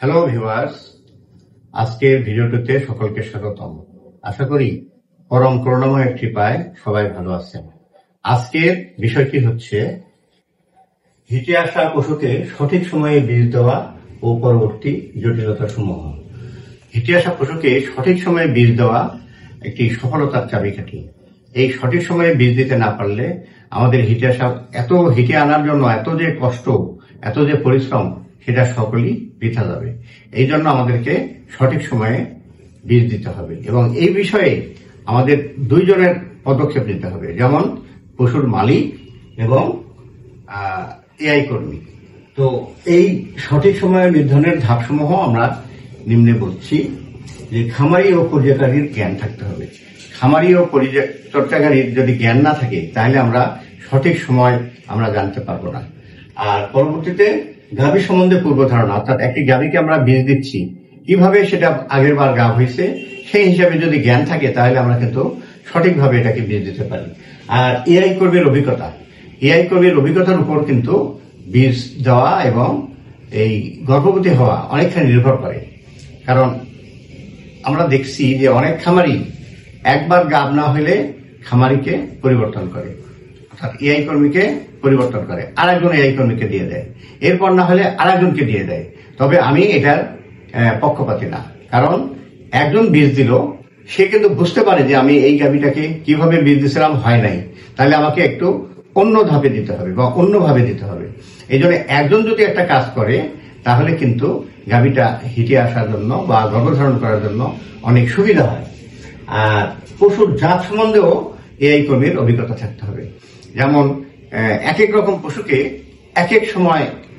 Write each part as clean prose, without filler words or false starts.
Hello viewers, আজকের ভিডিওটিতে সকলকে স্বাগতম। আশা করি পরম করুণাময় কৃপায় সবাই ভালো আছেন। আজকের বিষয়টি হচ্ছে হিটে আসা পশুকে সঠিক সময়ে বীজ দেওয়া ও পরবর্তী জটিলতা সমূহ। হিটে আসা পশুকে সঠিক সময়ে বীজ দেওয়া একটি সফলতার চাবিকাঠি। এই সঠিক সময়ে বীজ দিতে না পারলে আমাদের হিটে আনার জন্য এত যে কষ্ট, এত যে পরিশ্রম, সেটা সকলেই বৃথা যাবে। এই জন্য আমাদেরকে সঠিক সময়ে বীজ দিতে হবে এবং এই বিষয়ে আমাদের দুইজনের পদক্ষেপ নিতে হবে, যেমন পশুর মালিক এবং এআই কর্মী। তো এই সঠিক সময় নির্ধারণের ধাপসমূহ আমরা নিম্নে বলছি যে খামারি ও পরিচর্যাকারীর জ্ঞান থাকতে হবে। খামারি ও পরিচর্যাকারীর যদি জ্ঞান না থাকে তাহলে আমরা সঠিক সময় আমরা জানতে পারবো না। আর পরবর্তীতে গাভী সম্বন্ধে পূর্ব ধারণা, অর্থাৎ একটি গাভীকে আমরা বীজ দিচ্ছি, কিভাবে সেটা আগের বার গাভ হয়েছে সেই হিসাবে যদি জ্ঞান থাকে তাহলে আমরা কিন্তু সঠিকভাবে এটাকে বীজ দিতে পারি। আর এআই কর্মীর অভিজ্ঞতার উপর কিন্তু বীজ দেওয়া এবং এই গর্ভবতী হওয়া অনেকখানি নির্ভর করে। কারণ আমরা দেখছি যে অনেক খামারি একবার গাভ না হলে খামারিকে পরিবর্তন করে, অর্থাৎ এআই কর্মীকে পরিবর্তন করে, আরেকজন এআই কর্মীকে দিয়ে দেয়, এরপর না হলে আরেকজনকে দিয়ে দেয়। তবে আমি এটার পক্ষপাতী না, কারণ একজন বীজ দিল, সে কিন্তু বুঝতে পারে যে আমি এই গাভীটাকে কিভাবে বীজ দিয়েছিলাম হয় নাই, তাহলে আমাকে একটু অন্য ধাপে দিতে হবে বা অন্যভাবে দিতে হবে। এই জন্য একজন যদি একটা কাজ করে তাহলে কিন্তু গাভীটা হিটে আসার জন্য বা গর্ভধারণ করার জন্য অনেক সুবিধা হয়। আর পশুর জাত সম্বন্ধেও এআই কর্মীর অভিজ্ঞতা থাকতে হবে। যেমন এক এক রকম পশুকে এক এক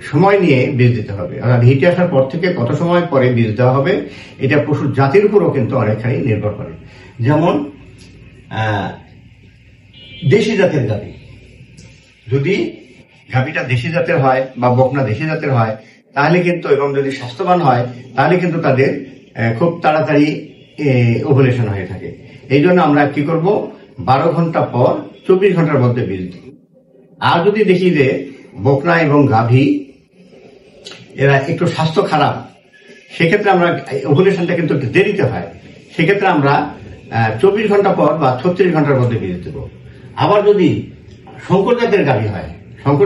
সময় নিয়ে বীজ দিতে হবে, অর্থাৎ হিটে আসার পর থেকে কত সময় পরে বীজ দেওয়া হবে এটা পশুর জাতির উপরও কিন্তু অনেকখানি নির্ভর করে। যেমন দেশি জাতের গাভী, যদি গাভীটা দেশি জাতের হয় বা বকনা দেশি জাতের হয় তাহলে কিন্তু, এবং যদি স্বাস্থ্যবান হয় তাহলে কিন্তু তাদের খুব তাড়াতাড়ি ওভুলেশন হয়ে থাকে। এই জন্য আমরা কি করব, 12 ঘন্টা পর 24 ঘন্টার মধ্যে বীজ দিব। আর যদি দেখি যে বকনা এবং গাভী এরা একটু স্বাস্থ্য খারাপ, সেক্ষেত্রে আমরা ওভুলেশনটা কিন্তু একটু দেরিতে হয়, সেক্ষেত্রে আমরা 24 ঘন্টা পর বা 36 ঘন্টার মধ্যে বীজ দেব। আবার যদি শঙ্কর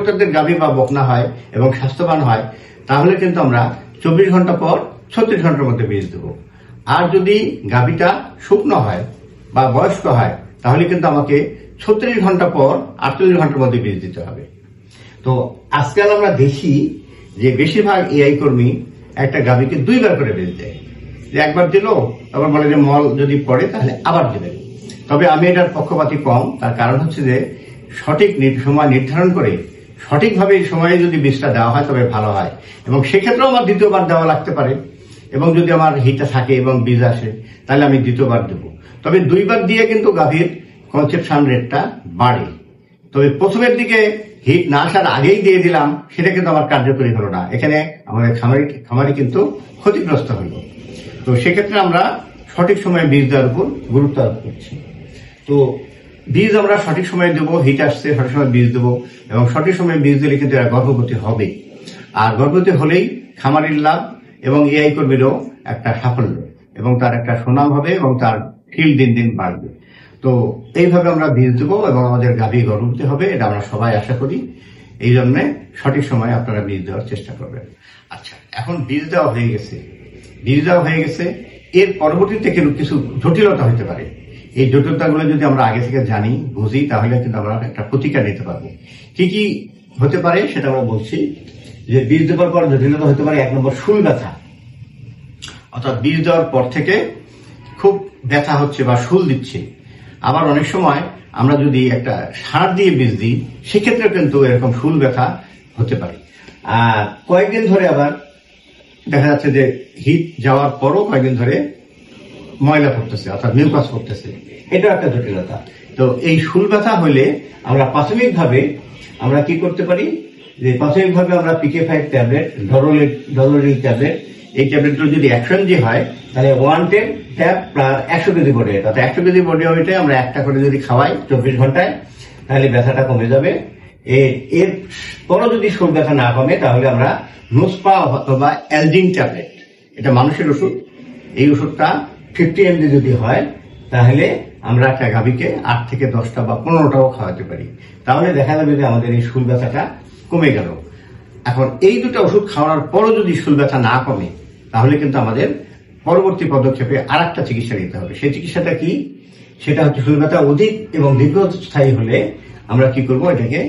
জাতের গাভী বা বকনা হয় এবং স্বাস্থ্যবান হয় তাহলে কিন্তু আমরা 24 ঘন্টা পর 36 ঘন্টার মধ্যে বীজ দেব। আর যদি গাভীটা শুকনো হয় বা বয়স্ক হয় তাহলে কিন্তু আমাকে 36 ঘন্টা পর 48 ঘন্টার মধ্যে বীজ দিতে হবে। তো আজকাল আমরা দেখি যে বেশিরভাগ এআই কর্মী একটা গাভীকে 2 বার করে বীজ দেয়, যে একবার দিল আবার বলে যে মল যদি পড়ে তাহলে আবার দেবেন। তবে আমি এটার পক্ষপাতী কম, তার কারণ হচ্ছে যে সঠিক সময় নির্ধারণ করে সঠিকভাবে এই সময়ে যদি বীজটা দেওয়া হয় তবে ভালো হয়, এবং সেক্ষেত্রেও আমার দ্বিতীয়বার দেওয়া লাগতে পারে। এবং যদি আমার হিটটা থাকে এবং বীজ আসে তাহলে আমি দ্বিতীয়বার দেব। তবে 2 বার দিয়ে কিন্তু গাভীর কনসেপশন রেটটা বাড়ে। তবে প্রথমের দিকে হিট না আসার আগেই দিয়ে দিলাম, সেটা কিন্তু আমার কার্যকরী হলো না, এখানে আমাদের খামারি কিন্তু ক্ষতিগ্রস্ত হলো। তো সেক্ষেত্রে আমরা সঠিক সময়ে বীজ দেওয়ার উপর গুরুত্ব আরোপ করছি। তো বীজ আমরা সঠিক সময়ে দেবো, হিট আসছে সঠিক সময় বীজ দেবো, এবং সঠিক সময়ে বীজ দিলে কিন্তু এরা গর্ভবতী হবে। আর গর্ভবতী হলেই খামারির লাভ এবং এআই কর্মীরও একটা সাফল্য, এবং তার একটা সুনাম হবে এবং তার ফিল্ড দিন দিন বাড়বে। তো এইভাবে আমরা বীজ দেবো এবং আমাদের গাভী গর্ভবতী হবে, এটা আমরা সবাই আশা করি। এই জন্য সঠিক সময়ে আপনারা বীজ দেওয়ার চেষ্টা করবেন। আচ্ছা, এখন বীজ দেওয়া হয়ে গেছে, এর পরবর্তীতে কিন্তু কিছু জটিলতা হতে পারে। এই জটিলতাগুলো যদি আমরা আগে থেকে জানি, বুঝি, তাহলে কিন্তু আমরা একটা প্রতিকার নিতে পারবো। কি কি হতে পারে সেটা আমরা বলছি। যে বীজ দেওয়ার পর জটিলতা হতে পারে, 1 নম্বর শুল ব্যথা, অর্থাৎ বীজ দেওয়ার পর থেকে খুব ব্যথা হচ্ছে বা শুল দিচ্ছে। আবার অনেক সময় আমরা যদি একটা সার দিয়ে বীজ দিই সেক্ষেত্রে কিন্তু এরকম শুল ব্যথা হতে পারে। আর কয়েকদিন ধরে আবার দেখা যাচ্ছে যে হিট যাওয়ার পরও কয়েকদিন ধরে ময়লা পড়তেছে, অর্থাৎ মিউকাস পড়তেছে, এটা একটা জটিলতা। তো এই শুল ব্যথা হলে আমরা প্রাথমিকভাবে আমরা কি করতে পারি, যে প্রাথমিকভাবে আমরা PK5 ট্যাবলেট, ডলোরিল ট্যাবলেট, এই ট্যাবলেটগুলো যদি 100 mg হয় তাহলে 110 tab plus 100 KG body weight, অর্থাৎ 100 কেজি বডি ওয়েটে আমরা একটা করে যদি খাওয়াই 24 ঘন্টায় তাহলে ব্যথাটা কমে যাবে। এর পরও যদি শুল ব্যথা না কমে তাহলে আমরা নোসপা অথবা অ্যালজিন ট্যাবলেট এটা মানুষের ওষুধ। এই ওষুধটা 50 mg যদি হয় তাহলে আমরা একটা গাভীকে 8 থেকে 10টা বা 15টাও খাওয়াতে পারি। তাহলে দেখা যাবে যে আমাদের এই শুল ব্যথাটা কমে গেল। এখন এই দুটো ওষুধ খাওয়ানোর পরও যদি শুল ব্যথা না কমে, তাহলে কিন্তু আমাদের পরবর্তী পদক্ষেপে আরেকটা চিকিৎসা নিতে হবে। সেই চিকিৎসাটা কি? সেটা হচ্ছে শুল ব্যথা অধিক এবং দীর্ঘস্থায়ী হলে আমরা কি করব, এটাকে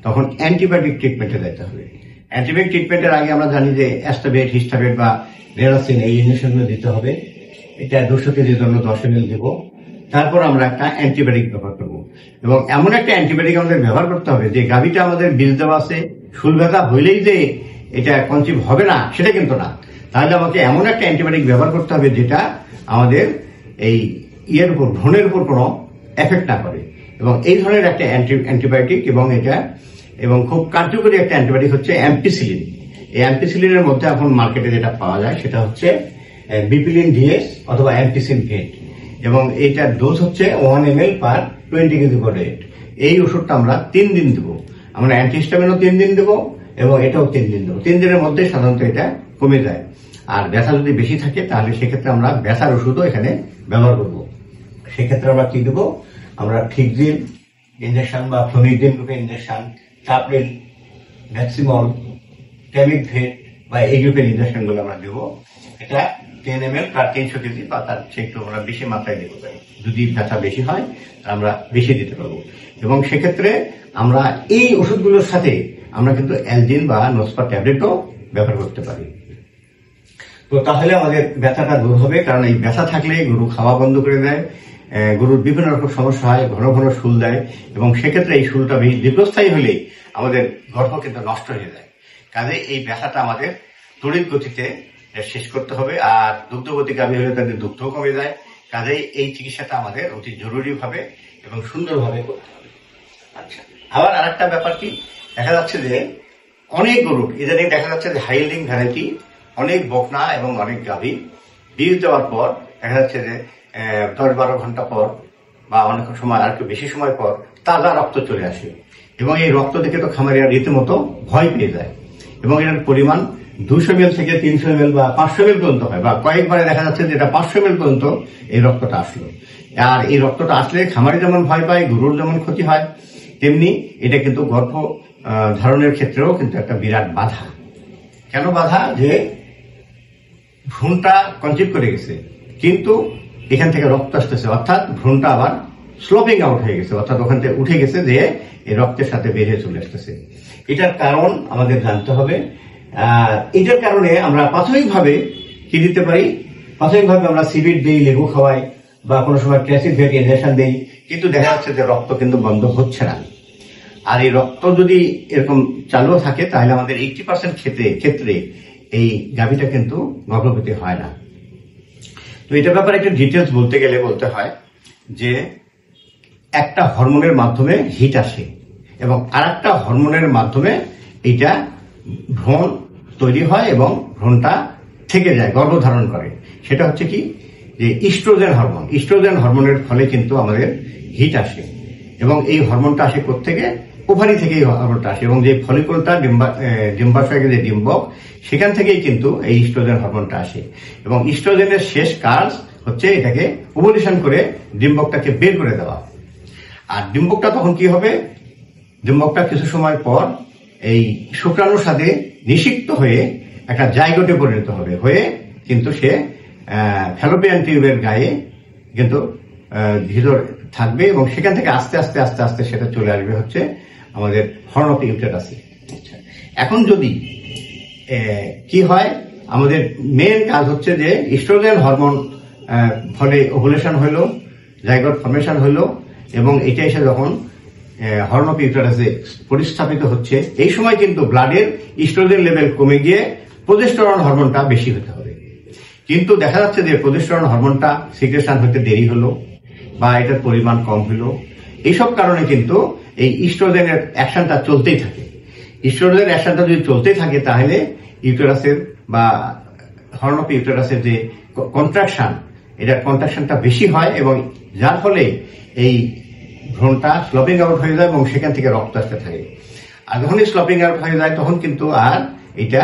তখন অ্যান্টিবায়োটিক ট্রিটমেন্টে যেতে হবে। অ্যান্টিবায়োটিক ট্রিটমেন্টের আগে আমরা জানি যে অ্যাস্টাবেট, হিস্টাবেট বা নেরাসিন এই ইঞ্জেকশনগুলো দিতে হবে। এটা 200 কেজির জন্য 10 ml দেব। তারপর আমরা একটা অ্যান্টিবায়োটিক ব্যবহার করবো, এবং এমন একটা অ্যান্টিবায়োটিক আমাদের ব্যবহার করতে হবে যে গাভীটা আমাদের বীজ দেওয়া আছে, শুল ব্যথা হইলেই যে এটা কনসিভ হবে না সেটা কিন্তু না। তাহলে আমাকে এমন একটা অ্যান্টিবায়োটিক ব্যবহার করতে হবে যেটা আমাদের এই ইয়ের উপর, ভ্রূণের উপর কোনো এফেক্ট না করে। এবং এই ধরনের একটা অ্যান্টিবায়োটিক এবং খুব কার্যকরী একটা অ্যান্টিবায়োটিক হচ্ছে অ্যাম্পিসিলিন। এই অ্যাম্পিসিলিনের মধ্যে এখন মার্কেটে যেটা পাওয়া যায় সেটা হচ্ছে বিপিলিন ডিএস অথবা অ্যাম্পিসিন ভেট, এবং এইটার ডোজ হচ্ছে 1 ml per 20 kg per weight। এই ওষুধটা আমরা 3 দিন দেবো। আমরা অ্যান্টিহিস্টামিনও 3 দিন দেবো এবং এটাও 3 দিন দেবো। 3 দিনের মধ্যে সাধারণত এটা কমে যায়। আর ব্যথা যদি বেশি থাকে তাহলে সেক্ষেত্রে আমরা ব্যথার ওষুধও এখানে ব্যবহার করবো। সেক্ষেত্রে আমরা কি দেবো, আমরা ফিক্সিন ইঞ্জেকশন বা ফ্লোনিডিন গ্রুপের ইঞ্জেকশন, চাপরিল, ম্যাক্সিমল, ট্যামিক ভেট বা এই গ্রুপের ইঞ্জেকশনগুলো আমরা দেবো। এটা 10 ml per 300 কেজি বা তার চেয়ে একটু আমরা বেশি মাত্রায় দিতে পারি। যদি ব্যথা বেশি হয় আমরা বেশি দিতে পারবো। এবং সেক্ষেত্রে আমরা এই ওষুধগুলোর সাথে আমরা কিন্তু অ্যালজিন বা নোসপা ট্যাবলেটও ব্যবহার করতে পারি। তো তাহলে আমাদের ব্যথাটা দূর হবে, কারণ এই ব্যথা থাকলে গরু খাওয়া বন্ধ করে দেয়, গরুর বিভিন্ন রকম সমস্যা হয়, ঘন ঘন শুল দেয়, এবং সেক্ষেত্রে এই শুলটা দীর্ঘস্থায়ী হলে আমাদের গর্ভ কিন্তু নষ্ট হয়ে যায়। কাজে এই ব্যথাটা আমাদের তড়িৎ গতিতে শেষ করতে হবে। আর দুগ্ধবতী গাভী হলে তাদের দুগ্ধও কমে যায়। কাজেই এই চিকিৎসাটা আমাদের অতি জরুরিভাবে এবং সুন্দরভাবে করতে হবে। আচ্ছা, আবার আরেকটা ব্যাপার কি, দেখা যাচ্ছে যে অনেক গরুর ইদানিং দেখা যাচ্ছে যে হাইল্ডিং ভ্যারাইটি, অনেক বকনা এবং অনেক গাভী বীজ দেওয়ার পর দেখা যাচ্ছে যে 10-12 ঘন্টা পর বা অনেক সময় আর একটু বেশি সময় পর তাজা রক্ত চলে আসে, এবং এই রক্ত দেখে তো খামারিরা রীতিমতো ভয় পেয়ে যায়। এবং এর পরিমাণ 200 ml থেকে 300 ml বা 500 ml পর্যন্ত হয়, বা কয়েকবারে দেখা যাচ্ছে যে এটা 500 ml পর্যন্ত এই রক্তটা আসলো। আর এই রক্তটা আসলে খামারি যেমন ভয় পায়, গরুর যেমন ক্ষতি হয়, তেমনি এটা কিন্তু গর্ভ ধারণের ক্ষেত্রেও কিন্তু একটা বিরাট বাধা। কেন বাধা? যে ভ্রূণটা কনসিভ করে গেছে, কিন্তু এখান থেকে রক্ত আসতেছে, অর্থাৎ ভ্রূণটা আবার স্লোপিং আউট হয়ে গেছে, অর্থাৎ ওখান থেকে উঠে গেছে, যে এই রক্তের সাথে বেরিয়ে চলে আসতেছে। এটার কারণ আমাদের জানতে হবে। এটার কারণে আমরা প্রাথমিকভাবে কি দিতে পারি? প্রাথমিকভাবে আমরা সিবিট দিই, লেবু খাওয়াই, বা কোনো সময় ক্যাসিড ভেট ইনজেকশন দিই, কিন্তু দেখা যাচ্ছে যে রক্ত কিন্তু বন্ধ হচ্ছে না। আর এই রক্ত যদি এরকম চালু থাকে তাহলে আমাদের 80% ক্ষেত্রে এই গাভীটা কিন্তু গর্ভবতী হয় না। তো এটার ব্যাপারে একটু ডিটেলস বলতে গেলে বলতে হয় যে একটা হরমোনের মাধ্যমে হিট আসে, এবং আরেকটা হরমোনের মাধ্যমে এটা ভ্রূণ তৈরি হয় এবং ভ্রূণটা থেকে যায়, গর্ভধারণ করে। সেটা হচ্ছে কি, যে ইস্ট্রোজেন হরমোন। ইস্ট্রোজেন হরমোনের ফলে কিন্তু আমাদের হিট আসে, এবং এই হরমোনটা আসে কোত্থেকে? ওভারি থেকে এই হরমোনটা আসে, এবং যে ফলিকলটা ডিম্বাশয়ের যে ডিম্বক, সেখান থেকেই কিন্তু এই ইস্ট্রোজেন হরমোনটা আসে। এবং ইস্ট্রোজেনের শেষ কাজ হচ্ছে এটাকে ওভুলেশন করে ডিম্বকটাকে বের করে দেওয়া। আর ডিম্বকটা তখন কি হবে? ডিম্বকটা কিছু সময় পর এই শুক্রাণুর সাথে নিষিক্ত হয়ে একটা জাইগোটে পরিণত হবে, হয়ে কিন্তু সে ফ্যালোপিয়ান টিউবের গায়ে কিন্তু ভিতর থাকবে, এবং সেখান থেকে আস্তে আস্তে আস্তে আস্তে সেটা চলে আসবে হচ্ছে আমাদের হর্ন অফ ইউটেরাসে। এখন যদি কি হয়, আমাদের মেন কাজ হচ্ছে যে ইস্ট্রোজেন হরমোন ফলে ওভুলেশন হইলো, জাইগোট ফর্মেশন হইলো, এবং এটা এসে যখন হর্ন অফ ইউটেরাসে পরিস্থাপিত হচ্ছে, এই সময় কিন্তু ব্লাডের ইস্ট্রোজেন লেভেল কমে গিয়ে প্রোজেস্টেরন হরমোনটা বেশি হতে হবে। কিন্তু দেখা যাচ্ছে যে প্রোজেস্টেরন হরমোনটা সিক্রেশন হতে দেরি হলো, বা এটার পরিমাণ কম হলো। এইসব কারণে কিন্তু এই ইস্ট্রোজেনের অ্যাকশনটা চলতেই থাকে। ইস্ট্রোজেনের অ্যাকশনটা যদি চলতেই থাকে তাহলে ইউটেরাসের বা হর্ন অফ ইউটেরাসের যে কন্ট্রাকশন, এটার কন্ট্রাকশনটা বেশি হয়, এবং যার ফলে এই ভ্রূণটা স্লোপিং আউট হয়ে যায় এবং সেখান থেকে রক্ত আসতে থাকে। আর যখনই স্লোপিং আউট হয়ে যায় তখন কিন্তু আর এটা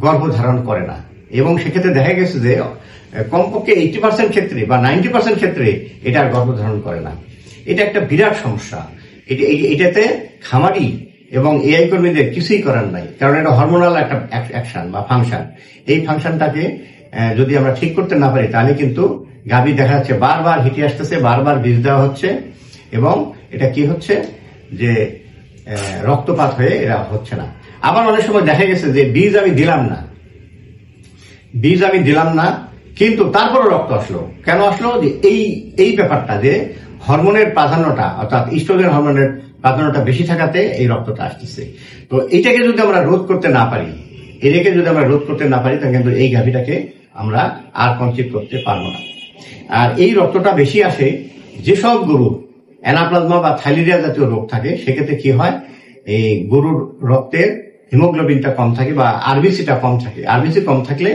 গর্ভধারণ করে না। এবং সেক্ষেত্রে দেখা গেছে যে কমপক্ষে 80% ক্ষেত্রে বা 90% ক্ষেত্রে এটা আর গর্ভধারণ করে না। এটা একটা বিরাট সমস্যা। এটাতে খামারি এবং এআই কর্মীদের কিছুই করার নাই, কারণ এটা হরমোনাল একটা অ্যাকশন বা ফাংশন। এই ফাংশনটাকে যদি আমরা ঠিক করতে না পারি তাহলে কিন্তু গাভী দেখা যাচ্ছে বারবার হিটে আসতেছে, বারবার বীজ দেওয়া হচ্ছে এবং এটা কি হচ্ছে যে রক্তপাত হয়ে এরা হচ্ছে না। আবার অনেক সময় দেখা গেছে যে বীজ আমি দিলাম না কিন্তু তারপরে রক্ত আসলো। কেন আসলো? যে এই ব্যাপারটা যে হরমোনের প্রাধান্যটা অর্থাৎ ইস্ট্রোজেন হরমোনের প্রাধান্যটা বেশি থাকাতে এই রক্তটা আসতেছে। তো এটাকে যদি আমরা রোধ করতে না পারি তাহলে কিন্তু এই গাভীটাকে আমরা আর কনসিভ করতে পারবো না। আর এই রক্তটা বেশি আসে যেসব গরুর অ্যানাপ্লাজমা বা থাইলেরিয়া জাতীয় রোগ থাকে, সেক্ষেত্রে কি হয়, এই গরুর রক্তের হিমোগ্লোবিনটা কম থাকে বা আরবিসিটা কম থাকে। আরবিসি কম থাকলে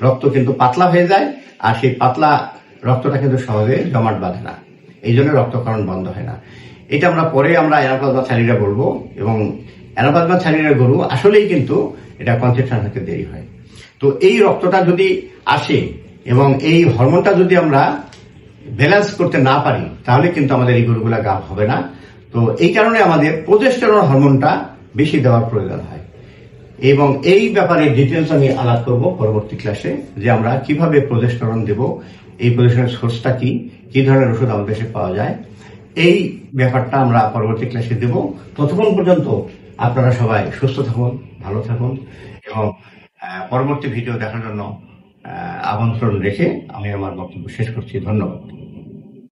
রক্ত কিন্তু পাতলা হয়ে যায়, আর সেই পাতলা রক্তটা কিন্তু সহজে জমাট বাঁধে না, এই জন্য রক্তক্ষরণ বন্ধ হয় না। এটা আমরা পরে অ্যানাপ্লাজমা থাইলেরিয়া বলবো। এবং অ্যানাপ্লাজমা থাইলেরিয়া গরু আসলেই কিন্তু এটা কনসেপশন হতে দেরি হয়। তো এই রক্তটা যদি আসে এবং এই হরমোনটা যদি আমরা ব্যালেন্স করতে না পারি তাহলে কিন্তু আমাদের এই গরুগুলা গাভ হবে না। তো এই কারণে আমাদের প্রোজেস্টেরন হরমোনটা বেশি দেওয়ার প্রয়োজন হয়। এবং এই ব্যাপারে ডিটেলস আমি আলাপ করব পরবর্তী ক্লাসে, যে আমরা কিভাবে প্রোজেস্টেরন দেব, এই প্রোজেস্টেরন সোর্সটা কি ধরনের ওষুধ আমাদের দেশে পাওয়া যায়, এই ব্যাপারটা আমরা পরবর্তী ক্লাসে দেব। ততক্ষণ পর্যন্ত আপনারা সবাই সুস্থ থাকুন, ভালো থাকুন এবং পরবর্তী ভিডিও দেখার জন্য আমন্ত্রণ রেখে আমি আমার বক্তব্য শেষ করছি। ধন্যবাদ।